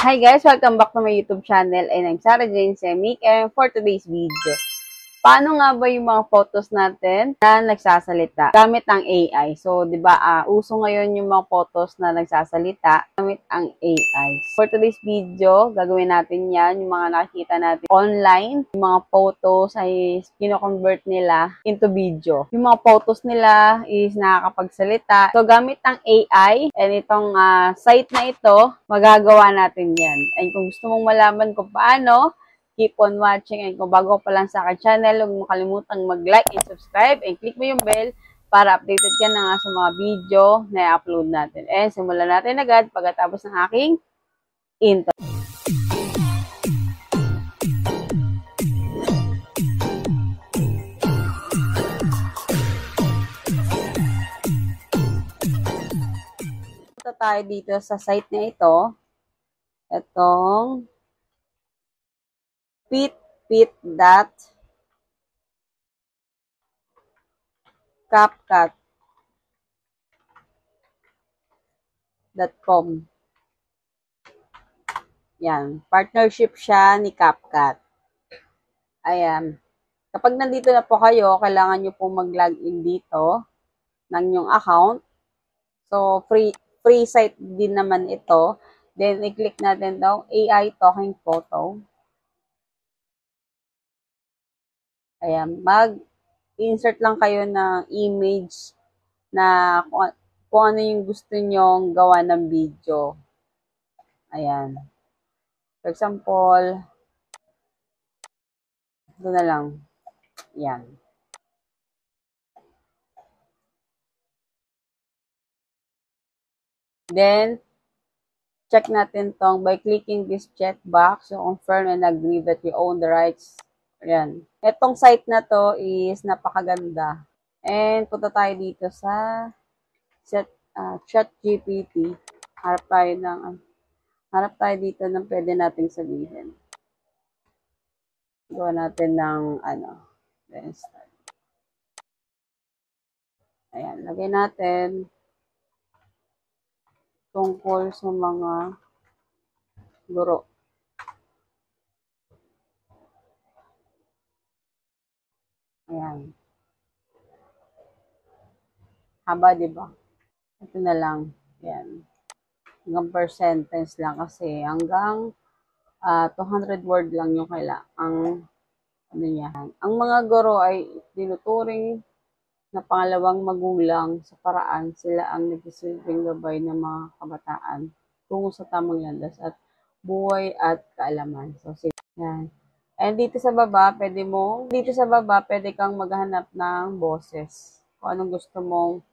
Hi guys! Welcome back to my YouTube channel and I'm Sarah Jane Semic and for today's video, paano nga ba yung mga photos natin na nagsasalita gamit ang AI? So, di ba, uso ngayon yung mga photos na nagsasalita gamit ang AI. For today's video, gagawin natin yan, yung mga nakikita natin online, yung mga photos ay kino-convert nila into video. Yung mga photos nila is nakakapagsalita. So, gamit ang AI and itong site na ito, magagawa natin yan. And kung gusto mong malaman kung paano, keep on watching, and kung bago pa lang sa aking channel, huwag mo kalimutang mag-like and subscribe and click mo yung bell para updated ka na nga sa mga video na i-upload natin. And simulan natin agad pagkatapos ng aking intro. Punta tayo dito sa site na ito. Itong CapCut.com. Yan. Partnership siya ni CapCut. Ayan. Kapag nandito na po kayo, kailangan nyo pong mag-login dito ng yung account. So, free site din naman ito. Then, i-click natin daw AI Talking Photo. Ayan, mag-insert lang kayo ng image na kung ano yung gusto nyong gawa ng video. Ayan. For example, ito na lang. Ayan. Then, check natin tong by clicking this checkbox, so confirm and agree that you own the rights. Ayan. Itong site na to is napakaganda. And punta tayo dito sa ChatGPT. Harap tayo dito ng pwede nating sabihin. Gawa natin ng ayan, lagay natin tungkol sa mga guro. Ayan. Haba, diba? Ito na lang. Ayan. Hanggang per sentence lang kasi hanggang 200 word lang yung ang mga guro ay tinuturing na pangalawang magulang sa paraan sila ang nagsisilbing gabay ng mga kabataan tungo sa tamang landas at buhay at kaalaman. So, yan. And dito sa baba, pwede kang maghanap ng boses. Kung anong gusto mong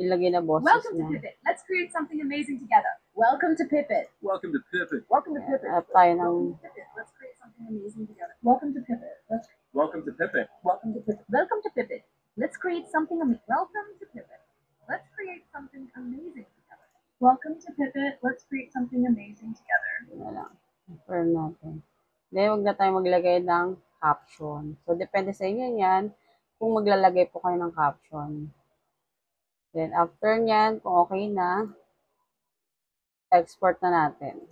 ilagay na boses. Welcome to Pipit. Let's create something amazing together. Welcome to Pipit. Welcome to Pipit. Welcome to Pipit. Tayo ng Let's create something amazing together. Welcome to Pipit. Welcome to Pipit. Welcome to Pipit. Welcome to Pipit. Let's create something amazing. Welcome to Pipit. Let's create something amazing together. Welcome to Pipit. Let's create something amazing together. Confirm natin. Then, huwag na tayo maglagay ng caption. So, depende sa inyo yan kung maglalagay po kayo ng caption. Then, after nyan, kung okay na, export na natin.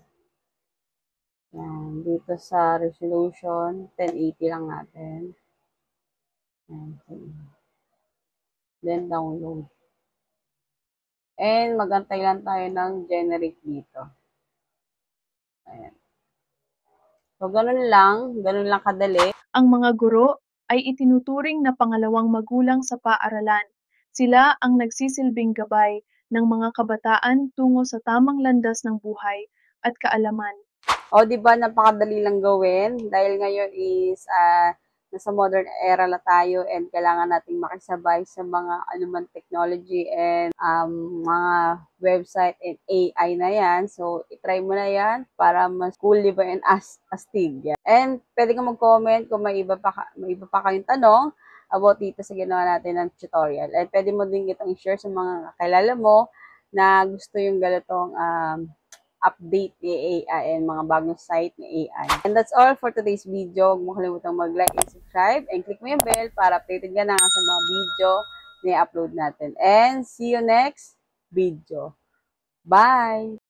Yan. Dito sa resolution, 1080 lang natin. Yan. Then, download. And, magantay lang tayo ng generate dito. Ayan. So, ganun lang kadali. Ang mga guro ay itinuturing na pangalawang magulang sa paaralan. Sila ang nagsisilbing gabay ng mga kabataan tungo sa tamang landas ng buhay at kaalaman. O, di ba, napakadali lang gawin dahil ngayon is nasa modern era na tayo and kailangan nating makisabay sa mga anumang technology and mga website and AI na yan. So, itry mo na yan para mas cool, di ba, and astig. Yan. And pwede kang mag-comment kung may iba pa kayong tanong about dito sa ginawa natin ng tutorial. And pwede mo din itong i-share sa mga kakilala mo na gusto yung ganitong update ni AI and mga bagong site ni AI. And that's all for today's video. Huwag mo kalimutang mag-like and subscribe and click mo yung bell para updated ka na sa mga video na i-upload natin. And see you next video. Bye!